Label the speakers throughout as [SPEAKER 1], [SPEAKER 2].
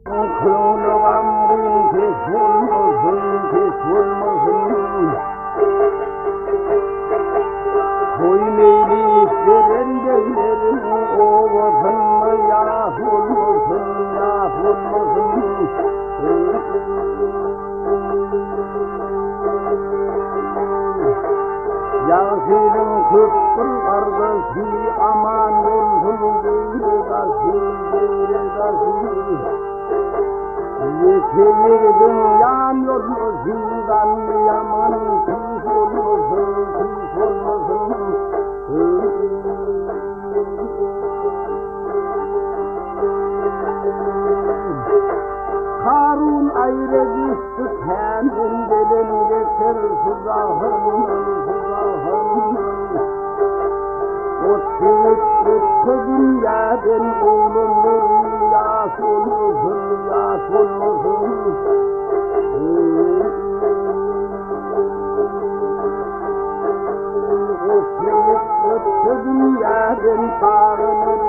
[SPEAKER 1] Kılınağım kes olmasın Koy meyli verendeylerin o vatanla yaf olmasın Yazılın kıttır kardeşi aman olsun geyredası Yeteğirdin yanıyor zindan yaman pis olmasın Karun ayrı düştü kendinden geçer sızahın O çığıttı dünyadan oğlumdur yas olmasın O çığıttı dünyadan sağınır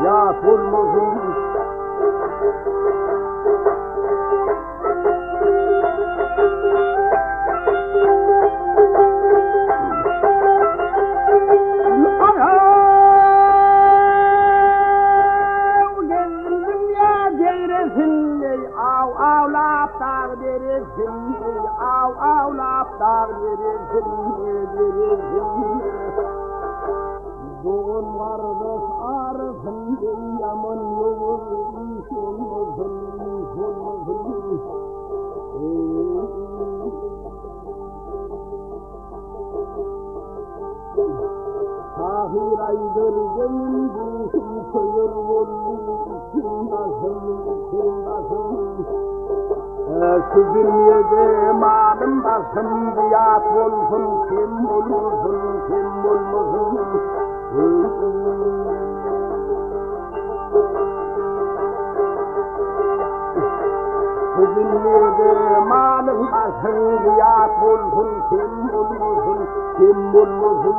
[SPEAKER 1] yas olmasın Doğun kardeş arasında yaman yolu iş olmasın Tahir aydır benim düşüm köyür oldu içindasın Süzülmeyede malım basın diyat olsun kim olmasın Süzülmeyede malım basın diyat olsun kim olmasın